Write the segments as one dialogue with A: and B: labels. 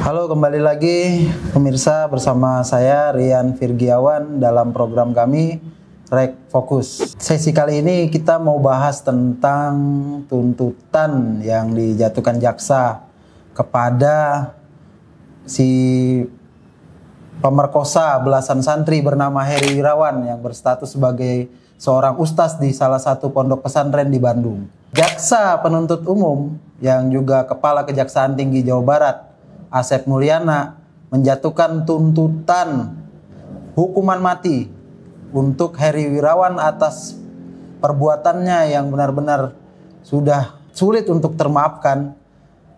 A: Halo, kembali lagi pemirsa bersama saya Rian Virgiawan dalam program kami Rek Fokus. Sesi kali ini kita mau bahas tentang tuntutan yang dijatuhkan jaksa kepada si pemerkosa belasan santri bernama Heri Wirawan yang berstatus sebagai seorang ustaz di salah satu pondok pesantren di Bandung. Jaksa penuntut umum yang juga Kepala Kejaksaan Tinggi Jawa Barat Asep Mulyana menjatuhkan tuntutan hukuman mati untuk Heri Wirawan atas perbuatannya yang benar-benar sudah sulit untuk termaafkan.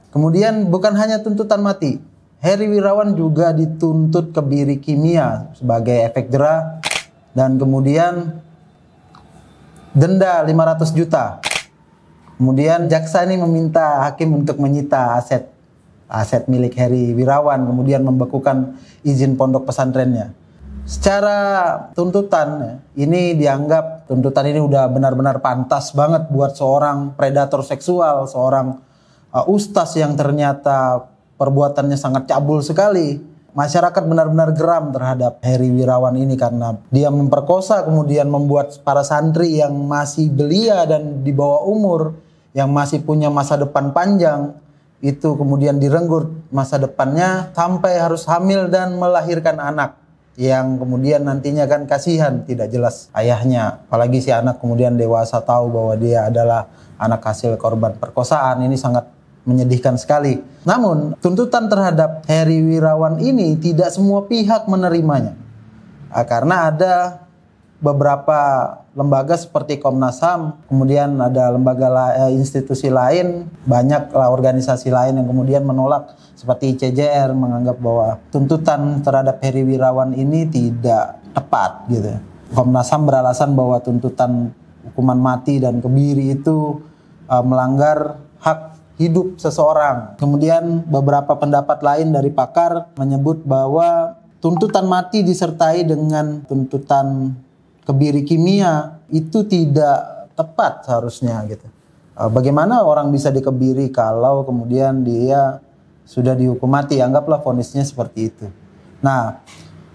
A: Kemudian bukan hanya tuntutan mati, Heri Wirawan juga dituntut kebiri kimia sebagai efek jera dan kemudian denda 500 juta. Kemudian jaksa ini meminta hakim untuk menyita aset milik Heri Wirawan, kemudian membekukan izin pondok pesantrennya. Secara tuntutan, ini dianggap tuntutan ini udah benar-benar pantas banget buat seorang predator seksual, seorang ustaz yang ternyata perbuatannya sangat cabul sekali. Masyarakat benar-benar geram terhadap Heri Wirawan ini karena dia memperkosa, kemudian membuat para santri yang masih belia dan di bawah umur, yang masih punya masa depan panjang, itu kemudian direnggut masa depannya sampai harus hamil dan melahirkan anak yang kemudian nantinya kan kasihan, tidak jelas ayahnya, apalagi si anak kemudian dewasa tahu bahwa dia adalah anak hasil korban perkosaan. Ini sangat menyedihkan sekali. Namun tuntutan terhadap Heri Wirawan ini tidak semua pihak menerimanya, karena ada beberapa lembaga seperti Komnas HAM, kemudian ada institusi lain, banyaklah organisasi lain yang kemudian menolak, seperti ICJR menganggap bahwa tuntutan terhadap Heri Wirawan ini tidak tepat gitu. Komnas HAM beralasan bahwa tuntutan hukuman mati dan kebiri itu melanggar hak hidup seseorang. Kemudian beberapa pendapat lain dari pakar menyebut bahwa tuntutan mati disertai dengan tuntutan kebiri kimia itu tidak tepat seharusnya gitu. Bagaimana orang bisa dikebiri kalau kemudian dia sudah dihukum mati? Anggaplah vonisnya seperti itu. Nah,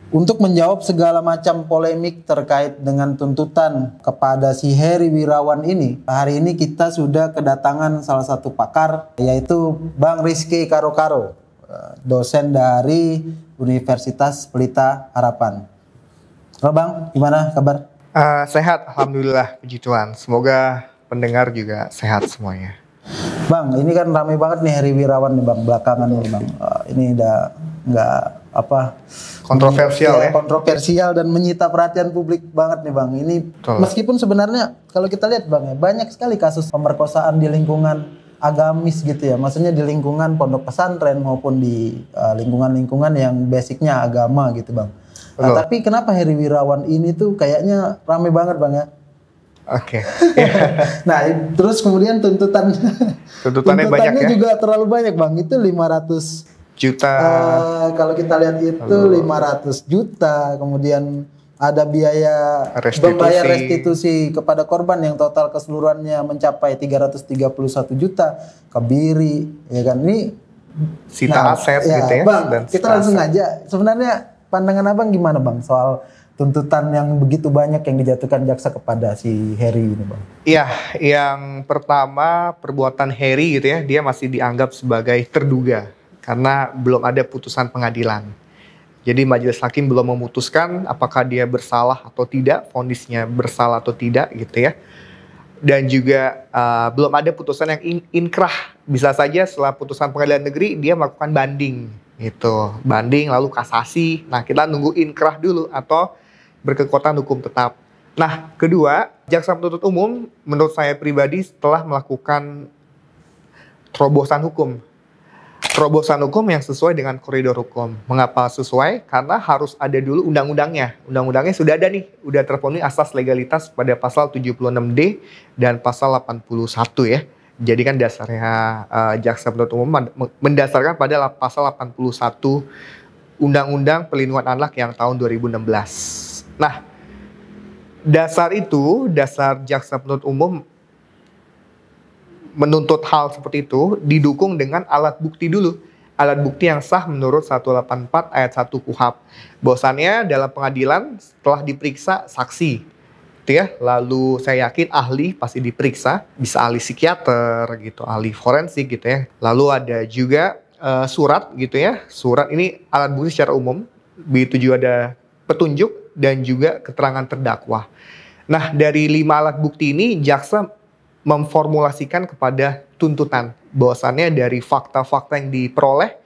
A: untuk menjawab segala macam polemik terkait dengan tuntutan kepada si Heri Wirawan ini, hari ini kita sudah kedatangan salah satu pakar, yaitu Bang Rizky Karo-Karo, dosen dari Universitas Pelita Harapan. Halo Bang, gimana kabar?
B: Sehat, Alhamdulillah, puji Tuhan. Semoga pendengar juga sehat semuanya.
A: Bang, ini kan ramai banget nih Heri Wirawan nih Bang, belakangan nih Bang. Ini udah nggak
B: kontroversial ya.
A: Kontroversial dan menyita perhatian publik banget nih Bang. Ini betul. Meskipun sebenarnya kalau kita lihat Bang ya, banyak sekali kasus pemerkosaan di lingkungan agamis gitu ya. Maksudnya di lingkungan pondok pesantren maupun di lingkungan-lingkungan yang basicnya agama gitu Bang. Nah, tapi kenapa Heri Wirawan ini tuh kayaknya rame banget Bang ya?
B: Oke.
A: Nah, terus kemudian tuntutannya banyak ya? Juga terlalu banyak Bang. Itu 500 juta. Kalau kita lihat itu 500 juta. Kemudian ada biaya membayar restitusi kepada korban yang total keseluruhannya mencapai 331 juta. Kebiri, ya kan? Ini
B: sita aset ya, gitu ya.
A: Bang, dan kita langsung aja. Sebenarnya pandangan Abang gimana Bang soal tuntutan yang begitu banyak yang dijatuhkan jaksa kepada si Heri ini Bang?
B: Iya, yang pertama perbuatan Heri gitu ya, dia masih dianggap sebagai terduga karena belum ada putusan pengadilan. Jadi majelis hakim belum memutuskan apakah dia bersalah atau tidak, vonisnya bersalah atau tidak gitu ya. Dan juga belum ada putusan yang inkrah. Bisa saja setelah putusan pengadilan negeri dia melakukan banding gitu, banding lalu kasasi. Nah, kita nunggu inkrah dulu atau berkekuatan hukum tetap. Nah, kedua, jaksa penuntut umum menurut saya pribadi setelah melakukan terobosan hukum yang sesuai dengan koridor hukum. Mengapa sesuai? Karena harus ada dulu undang-undangnya. Undang-undangnya sudah ada nih, udah terpenuhi asas legalitas pada pasal 76D dan pasal 81 ya. Jadi kan dasarnya jaksa penuntut umum mendasarkan pada pasal 81 Undang-Undang Perlindungan Anak yang tahun 2016. Nah, dasar jaksa penuntut umum menuntut hal seperti itu didukung dengan alat bukti dulu. alat bukti yang sah menurut 184 ayat 1 KUHP. Bahwasannya dalam pengadilan setelah diperiksa saksi, gitu ya. Lalu saya yakin ahli pasti diperiksa, bisa ahli psikiater gitu, ahli forensik gitu ya. Lalu ada juga surat gitu ya. Surat ini alat bukti secara umum, begitu juga ada petunjuk dan juga keterangan terdakwa. Nah, dari 5 alat bukti ini jaksa memformulasikan kepada tuntutan bahwasannya dari fakta-fakta yang diperoleh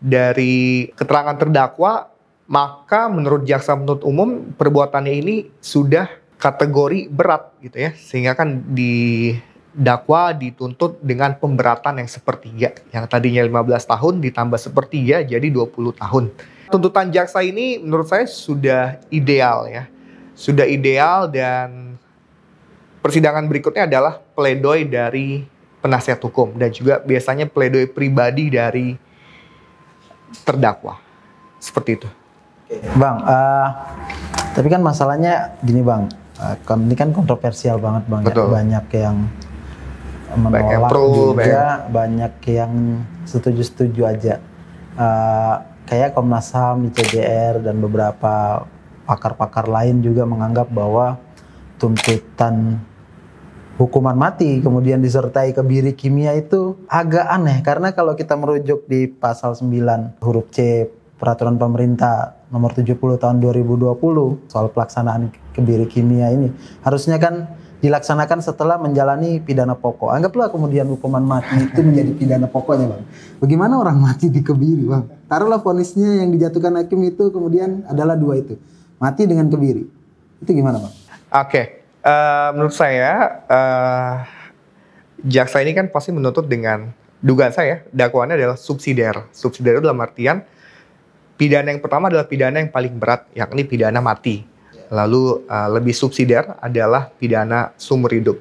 B: dari keterangan terdakwa, maka menurut jaksa penuntut umum perbuatannya ini sudah kategori berat gitu ya, sehingga kan didakwa dituntut dengan pemberatan yang sepertiga, yang tadinya 15 tahun ditambah sepertiga jadi 20 tahun. Tuntutan jaksa ini menurut saya sudah ideal ya, sudah ideal. Dan persidangan berikutnya adalah pledoi dari penasihat hukum dan juga biasanya pledoi pribadi dari terdakwa. Seperti itu.
A: Bang, tapi kan masalahnya gini Bang, ini kan kontroversial banget Bang.
B: Betul.
A: Banyak yang menolak
B: banyak yang pro,
A: juga, banyak yang setuju-setuju aja. Kayak Komnas HAM, ICJR, dan beberapa pakar-pakar lain juga menganggap bahwa tuntutan hukuman mati kemudian disertai kebiri kimia itu agak aneh, karena kalau kita merujuk di pasal 9 huruf C Peraturan Pemerintah nomor 70 tahun 2020 soal pelaksanaan kebiri kimia ini harusnya kan dilaksanakan setelah menjalani pidana pokok. Anggaplah kemudian hukuman mati itu menjadi pidana pokoknya Bang. Bagaimana orang mati dikebiri Bang? Taruhlah vonisnya yang dijatuhkan hakim itu kemudian adalah 2 itu, mati dengan kebiri. Itu gimana Bang?
B: Oke. Menurut saya jaksa ini kan pasti menuntut dengan, dugaan saya dakwaannya adalah subsidiar. Subsidiar dalam artian pidana yang pertama adalah pidana yang paling berat, yakni pidana mati. Lalu lebih subsidiar adalah pidana seumur hidup.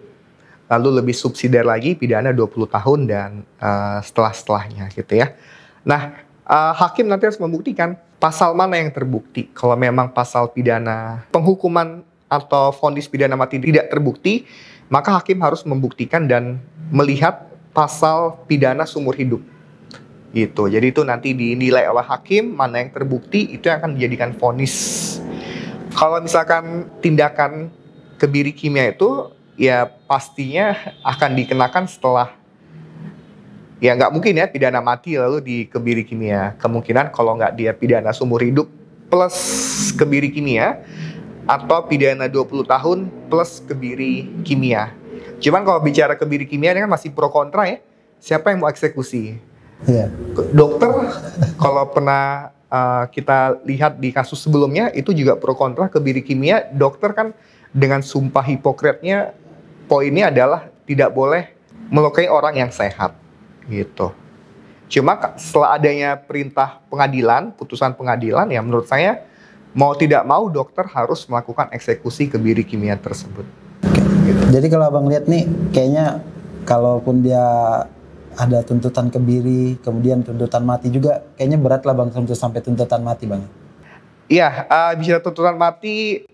B: Lalu lebih subsidiar lagi pidana 20 tahun dan setelahnya gitu ya. Nah, hakim nanti harus membuktikan pasal mana yang terbukti. Kalau memang pasal pidana penghukuman atau vonis pidana mati tidak terbukti, maka hakim harus membuktikan dan melihat pasal pidana seumur hidup. Gitu. Jadi itu nanti dinilai oleh hakim mana yang terbukti, itu yang akan dijadikan vonis. Kalau misalkan tindakan kebiri kimia itu ya pastinya akan dikenakan setelah, ya nggak mungkin ya pidana mati lalu dikebiri kimia. Kemungkinan kalau nggak dia pidana seumur hidup plus kebiri kimia, atau pidana 20 tahun plus kebiri kimia. Cuman kalau bicara kebiri kimia ini kan masih pro kontra ya. Siapa yang mau eksekusi?
A: Iya.
B: Dokter kalau pernah kita lihat di kasus sebelumnya itu juga pro kontra kebiri kimia. Dokter kan dengan sumpah Hipokratnya poinnya adalah tidak boleh melukai orang yang sehat gitu. Cuma setelah adanya perintah pengadilan, putusan pengadilan, ya menurut saya mau tidak mau dokter harus melakukan eksekusi kebiri kimia tersebut.
A: Gitu. Jadi kalau Abang lihat nih, kayaknya kalaupun dia ada tuntutan kebiri, kemudian tuntutan mati juga, kayaknya berat lah Bang sampai tuntutan mati Bang.
B: Iya, bicara tuntutan mati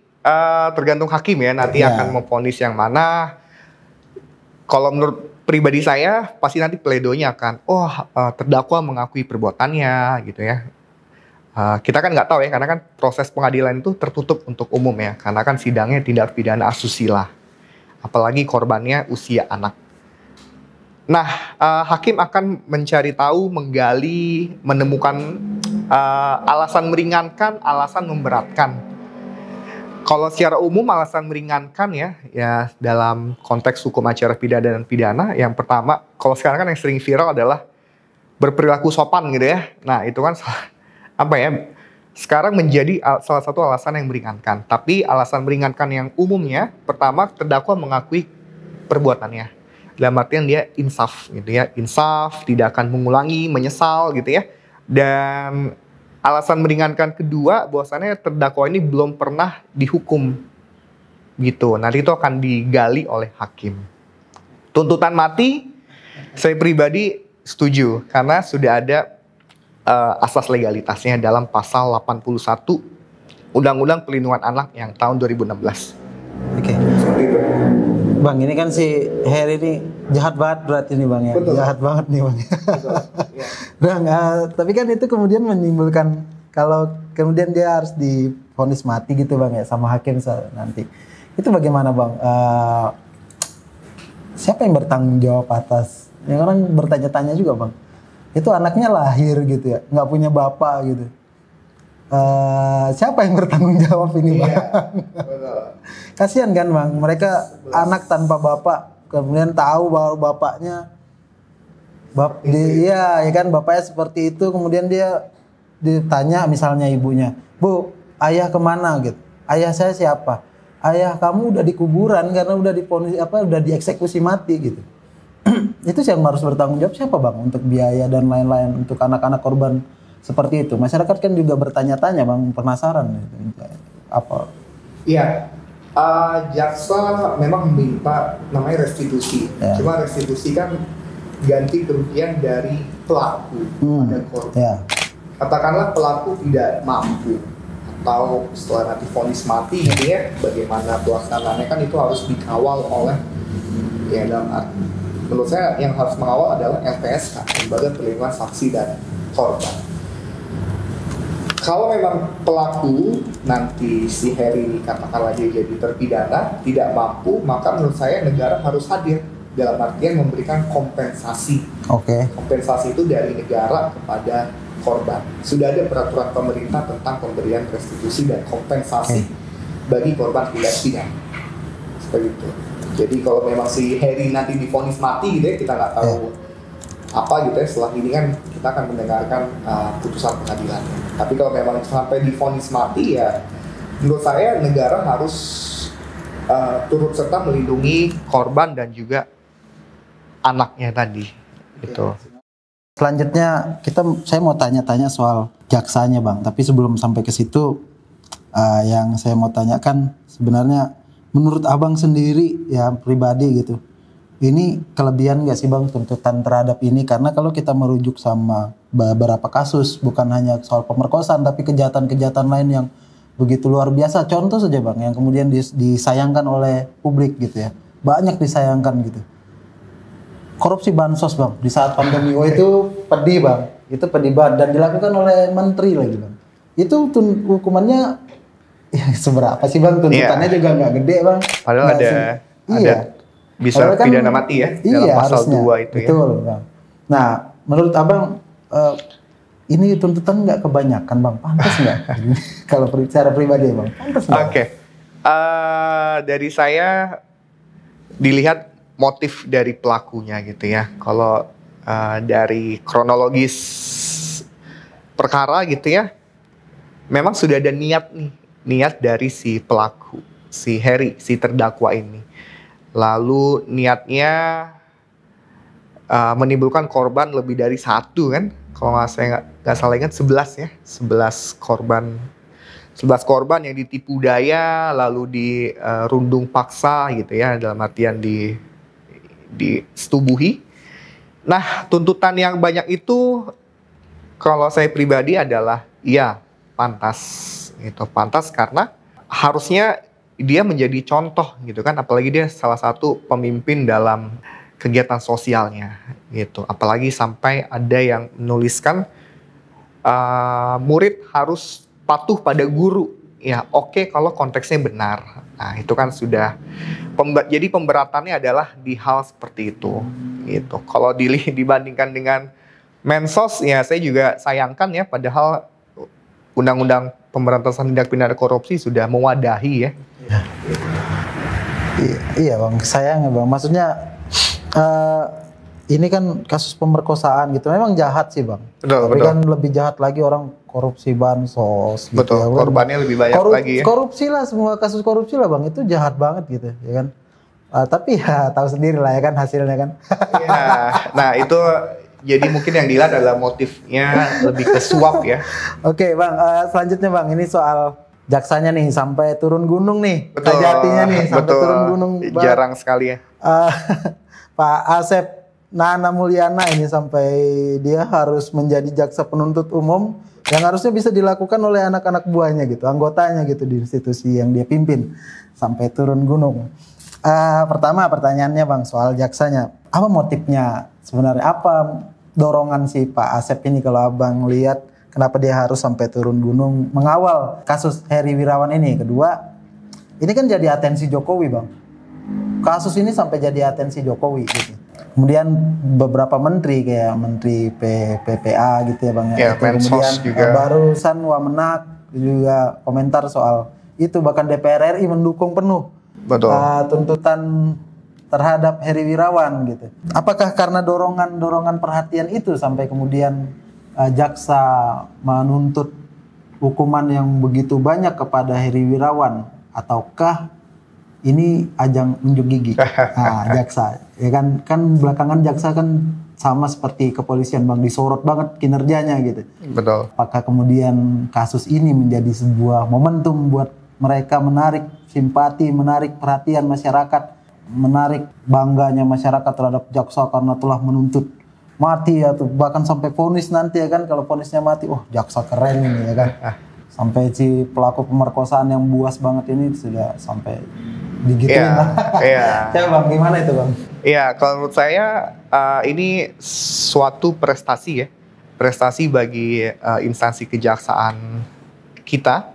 B: tergantung hakim ya, nanti akan memvonis yang mana. Kalau menurut pribadi saya, pasti nanti pledoinya akan, terdakwa mengakui perbuatannya gitu ya. Kita kan nggak tahu ya, karena kan proses pengadilan itu tertutup untuk umum ya, karena kan sidangnya tindak pidana asusila, apalagi korbannya usia anak. Nah, hakim akan mencari tahu, menggali, menemukan alasan meringankan, alasan memberatkan. Kalau secara umum alasan meringankan ya dalam konteks hukum acara pidana dan pidana, yang pertama, kalau sekarang kan yang sering viral adalah berperilaku sopan gitu ya. Nah, itu kan sekarang menjadi salah satu alasan yang meringankan. Tapi alasan meringankan yang umumnya, pertama terdakwa mengakui perbuatannya. Dalam artian dia insaf gitu ya. Insaf, tidak akan mengulangi, menyesal gitu ya. Dan alasan meringankan kedua, bahwasannya terdakwa ini belum pernah dihukum gitu. Nanti itu akan digali oleh hakim. Tuntutan mati, saya pribadi setuju. Karena sudah ada asas legalitasnya dalam pasal 81 Undang-Undang Perlindungan Anak yang tahun 2016.
A: Oke. Bang, ini kan si Heri ini jahat banget berarti nih Bang ya.
B: Betul.
A: Jahat banget nih Bang.
B: Betul. Ya.
A: Bang, tapi kan itu kemudian menimbulkan kalau kemudian dia harus divonis mati gitu bang ya sama hakim nanti. Itu bagaimana bang? Siapa yang bertanggung jawab atas? Yang orang bertanya-tanya juga bang. Itu anaknya lahir gitu ya, nggak punya bapak gitu. Siapa yang bertanggung jawab ini bang? Kasihan kan bang, mereka anak tanpa bapak, kemudian tahu bahwa bapaknya, iya ya kan bapaknya seperti itu, kemudian dia ditanya misalnya ibunya, Bu, ayah kemana gitu? Ayah saya siapa? Ayah kamu udah di kuburan karena udah udah dieksekusi mati gitu. Itu yang harus bertanggung jawab siapa bang untuk biaya dan lain-lain untuk anak-anak korban seperti itu. Masyarakat kan juga bertanya-tanya bang, penasaran apa?
B: Iya, jaksa memang meminta namanya restitusi. Ya. Cuma restitusi kan ganti kerugian dari pelaku pada korban. Ya. Katakanlah pelaku tidak mampu atau setelah nanti vonis mati gitu ya, bagaimana pelaksanaannya kan itu harus dikawal oleh ya dalam arti menurut saya yang harus mengawal adalah LPSK, Lembaga Perlindungan Saksi dan Korban. Kalau memang pelaku nanti si Heri ini katakanlah dia jadi terpidana tidak mampu, maka menurut saya negara harus hadir dalam artian memberikan kompensasi. Kompensasi itu dari negara kepada korban. Sudah ada peraturan pemerintah tentang pemberian restitusi dan kompensasi bagi korban tindak pidana. Seperti itu. Jadi kalau memang si Heri nanti divonis mati gitu ya, kita nggak tahu apa gitu ya. Setelah ini kan kita akan mendengarkan putusan pengadilannya. Tapi kalau memang sampai divonis mati ya, menurut saya negara harus turut serta melindungi korban dan juga anaknya tadi. Gitu.
A: Selanjutnya saya mau tanya-tanya soal jaksanya bang. Tapi sebelum sampai ke situ, yang saya mau tanyakan sebenarnya menurut abang sendiri ya pribadi gitu, ini kelebihan nggak sih bang tuntutan terhadap ini? Karena kalau kita merujuk sama beberapa kasus, bukan hanya soal pemerkosaan, tapi kejahatan-kejahatan lain yang begitu luar biasa. Contoh saja bang, yang kemudian disayangkan oleh publik gitu ya, banyak disayangkan gitu. Korupsi bansos bang di saat pandemi, itu pedih bang, itu pedih banget dan dilakukan oleh menteri lagi bang. Itu hukumannya ya seberapa sih bang? Tuntutannya juga nggak gede bang.
B: Padahal ada bisa kan, pidana mati ya dalam pasal harusnya, 2 itu ya.
A: Betul bang. Nah menurut abang ini tuntutan nggak kebanyakan bang? Pantas nggak? Kalau secara pribadi bang, pantas nggak?
B: Oke. Dari saya dilihat motif dari pelakunya gitu ya. Kalau dari kronologis perkara gitu ya, memang sudah ada niat dari si pelaku, si Heri, si terdakwa ini. Lalu niatnya menimbulkan korban lebih dari 1 kan? Kalau saya nggak salah ingat 11 ya, 11 korban yang ditipu daya, lalu dirundung paksa gitu ya, dalam artian disetubuhi. Nah, tuntutan yang banyak itu kalau saya pribadi adalah iya, pantas gitu. Pantas karena harusnya dia menjadi contoh gitu kan, apalagi dia salah satu pemimpin dalam kegiatan sosialnya gitu. Apalagi sampai ada yang menuliskan murid harus patuh pada guru. Ya, oke kalau konteksnya benar. Nah, itu kan sudah jadi pemberatannya adalah di hal seperti itu gitu. Kalau dibandingkan dengan Mensos ya saya juga sayangkan ya, padahal Undang-Undang Pemberantasan Tindak Pidana Korupsi sudah mewadahi ya.
A: Iya bang, sayang ya bang. Maksudnya ini kan kasus pemerkosaan gitu, memang jahat sih bang. Tapi kan lebih jahat lagi orang korupsi bansos. Gitu
B: betul, ya, korbannya lebih banyak lagi ya.
A: Korupsi lah, semua kasus korupsi lah bang, itu jahat banget gitu, ya kan. Tapi ya tahu sendiri lah ya kan hasilnya kan.
B: Ya, nah itu jadi mungkin yang dilihat adalah motifnya lebih ke suap ya.
A: Oke bang, selanjutnya bang, ini soal jaksanya nih sampai turun gunung nih, Kajatinya nih sampai turun gunung.
B: Jarang sekali ya.
A: Pak Asep Nana Mulyana ini sampai dia harus menjadi jaksa penuntut umum yang harusnya bisa dilakukan oleh anak-anak buahnya gitu, anggotanya gitu di institusi yang dia pimpin, sampai turun gunung. Pertama pertanyaannya bang soal jaksanya, apa motifnya sebenarnya, apa dorongan si Pak Asep ini kalau abang lihat kenapa dia harus sampai turun gunung mengawal kasus Heri Wirawan ini. Kedua, ini kan jadi atensi Jokowi bang. Kasus ini sampai jadi atensi Jokowi gitu. Kemudian beberapa menteri kayak menteri PPA gitu ya bang.
B: Ya,
A: kemudian
B: juga.
A: barusan Wamenak juga komentar soal itu, bahkan DPR RI mendukung penuh tuntutan terhadap Heri Wirawan gitu. Apakah karena dorongan perhatian itu sampai kemudian jaksa menuntut hukuman yang begitu banyak kepada Heri Wirawan, ataukah ini ajang unjuk gigi jaksa? Ya kan belakangan jaksa kan sama seperti kepolisian bang, disorot banget kinerjanya gitu.
B: Betul.
A: Apakah kemudian kasus ini menjadi sebuah momentum buat mereka menarik simpati, menarik perhatian masyarakat, menarik bangganya masyarakat terhadap jaksa karena telah menuntut mati atau bahkan sampai vonis nanti ya kan, kalau vonisnya mati, oh jaksa keren ini ya kan. Sampai si pelaku pemerkosaan yang buas banget ini sudah sampai digituin lah.
B: Iya.
A: Ya bang, gimana itu bang?
B: Iya, kalau menurut saya ini suatu prestasi ya, prestasi bagi instansi kejaksaan kita.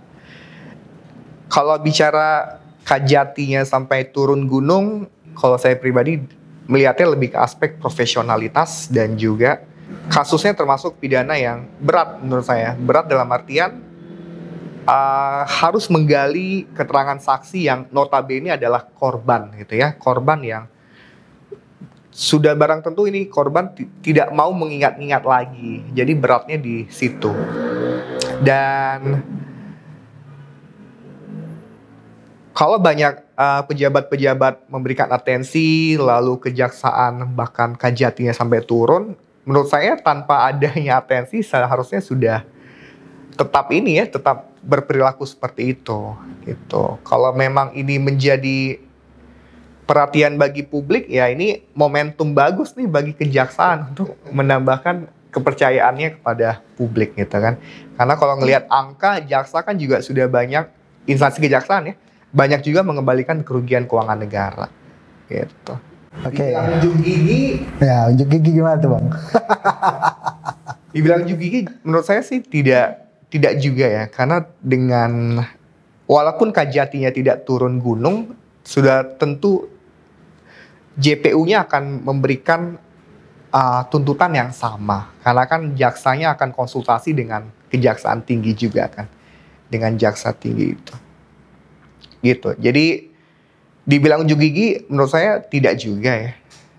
B: Kalau bicara kajatinya sampai turun gunung, kalau saya pribadi melihatnya lebih ke aspek profesionalitas dan juga kasusnya termasuk pidana yang berat menurut saya. Berat dalam artian harus menggali keterangan saksi yang notabene adalah korban gitu ya. Korban yang sudah barang tentu ini korban tidak mau mengingat-ingat lagi. Jadi beratnya di situ. Dan kalau banyak pejabat-pejabat memberikan atensi, lalu kejaksaan bahkan kajatinya sampai turun, menurut saya tanpa adanya atensi seharusnya sudah tetap berperilaku seperti itu. Gitu. Kalau memang ini menjadi perhatian bagi publik, ya ini momentum bagus nih bagi kejaksaan untuk menambahkan kepercayaannya kepada publik gitu kan. Karena kalau ngelihat angka, jaksa kan juga sudah banyak, instansi kejaksaan ya, banyak juga mengembalikan kerugian keuangan negara, gitu.
A: Oke.
B: Unjuk gigi.
A: Ya, unjuk gigi gimana tuh bang?
B: Dibilang unjuk gigi, menurut saya sih tidak juga ya, karena dengan walaupun kajatinya tidak turun gunung, sudah tentu JPU-nya akan memberikan tuntutan yang sama, karena kan jaksanya akan konsultasi dengan kejaksaan tinggi juga kan, dengan jaksa tinggi itu. Gitu. Jadi dibilang unjuk gigi menurut saya tidak juga ya.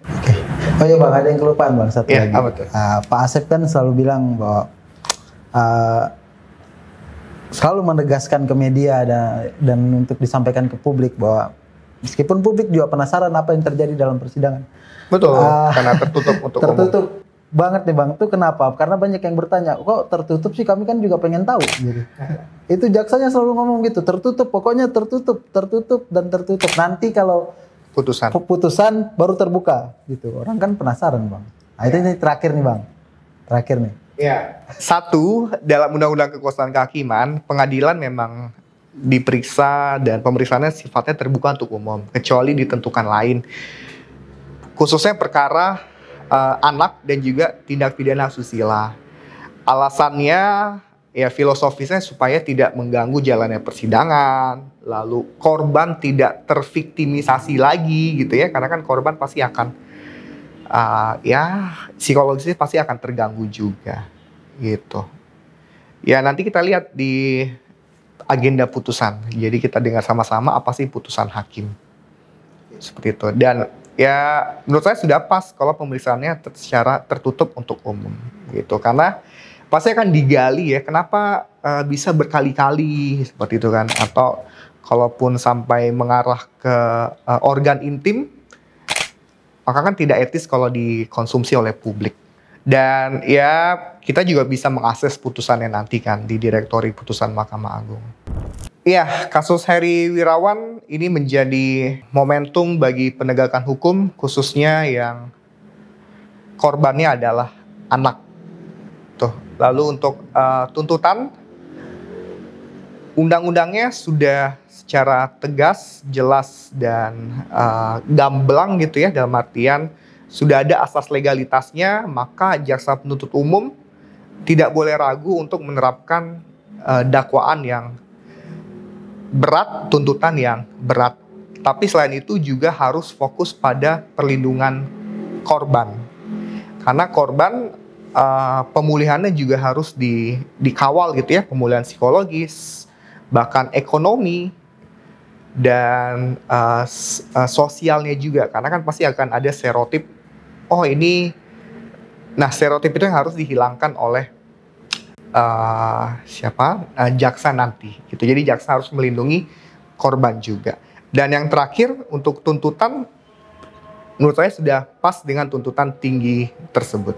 A: Oke. Oh iya bang, ada yang kelupaan bang, satu lagi.
B: Apa tuh?
A: Pak Asep kan selalu bilang bahwa selalu menegaskan ke media dan untuk disampaikan ke publik bahwa meskipun publik juga penasaran apa yang terjadi dalam persidangan.
B: Betul, karena tertutup untuk
A: tertutup
B: umum.
A: Banget nih bang, itu kenapa? Karena banyak yang bertanya, kok tertutup sih, kami kan juga pengen tahu gitu. Itu jaksanya selalu ngomong gitu, tertutup, pokoknya tertutup dan tertutup. Nanti kalau putusan baru terbuka gitu. Orang kan penasaran bang. Nah, itu ini terakhir nih bang. Terakhir nih.
B: Ya. Satu, dalam Undang-Undang Kekuasaan Kehakiman, pengadilan memang diperiksa dan pemeriksaannya sifatnya terbuka untuk umum, kecuali ditentukan lain. Khususnya perkara anak dan juga tindak pidana asusila. Alasannya ya filosofisnya supaya tidak mengganggu jalannya persidangan, lalu korban tidak terviktimisasi lagi gitu ya, karena kan korban pasti akan ya psikologisnya pasti akan terganggu juga gitu. Ya nanti kita lihat di agenda putusan. Jadi kita dengar sama-sama apa sih putusan hakim. Seperti itu. Dan ya menurut saya sudah pas kalau pemeriksaannya secara tertutup untuk umum gitu, karena pasti akan digali ya kenapa bisa berkali-kali seperti itu kan, atau kalaupun sampai mengarah ke organ intim, maka kan tidak etis kalau dikonsumsi oleh publik. Dan ya kita juga bisa mengakses putusannya nanti kan di Direktori Putusan Mahkamah Agung. Iya, kasus Heri Wirawan ini menjadi momentum bagi penegakan hukum, khususnya yang korbannya adalah anak. Tuh. Lalu untuk tuntutan, undang-undangnya sudah secara tegas, jelas, dan gamblang gitu ya, dalam artian sudah ada asas legalitasnya, maka jaksa penuntut umum tidak boleh ragu untuk menerapkan dakwaan yang berat, tuntutan yang berat. Tapi selain itu juga harus fokus pada perlindungan korban. Karena korban pemulihannya juga harus dikawal gitu ya, pemulihan psikologis, bahkan ekonomi, dan sosialnya juga. Karena kan pasti akan ada stereotip, stereotip itu yang harus dihilangkan oleh jaksa nanti gitu. Jadi jaksa harus melindungi korban juga. Dan yang terakhir untuk tuntutan, menurut saya sudah pas dengan tuntutan tinggi tersebut.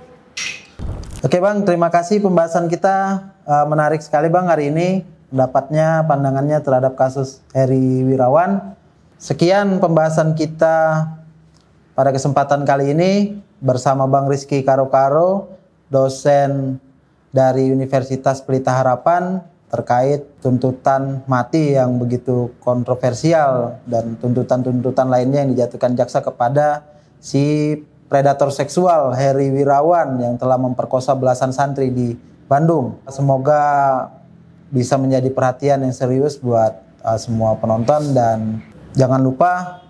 A: Oke Bang, terima kasih pembahasan kita menarik sekali Bang hari ini, pendapatnya, pandangannya terhadap kasus Heri Wirawan. Sekian pembahasan kita pada kesempatan kali ini bersama Bang Rizky Karo-Karo, dosen dari Universitas Pelita Harapan, terkait tuntutan mati yang begitu kontroversial dan tuntutan-tuntutan lainnya yang dijatuhkan jaksa kepada si predator seksual Heri Wirawan yang telah memperkosa belasan santri di Bandung. Semoga bisa menjadi perhatian yang serius buat semua penonton, dan jangan lupa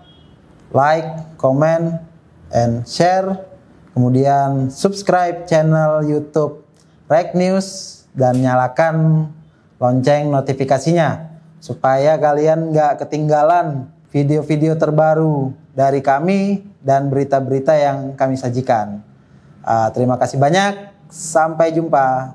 A: like, comment, and share. Kemudian subscribe channel YouTube Rek News dan nyalakan lonceng notifikasinya supaya kalian nggak ketinggalan video-video terbaru dari kami dan berita-berita yang kami sajikan. Terima kasih banyak, sampai jumpa.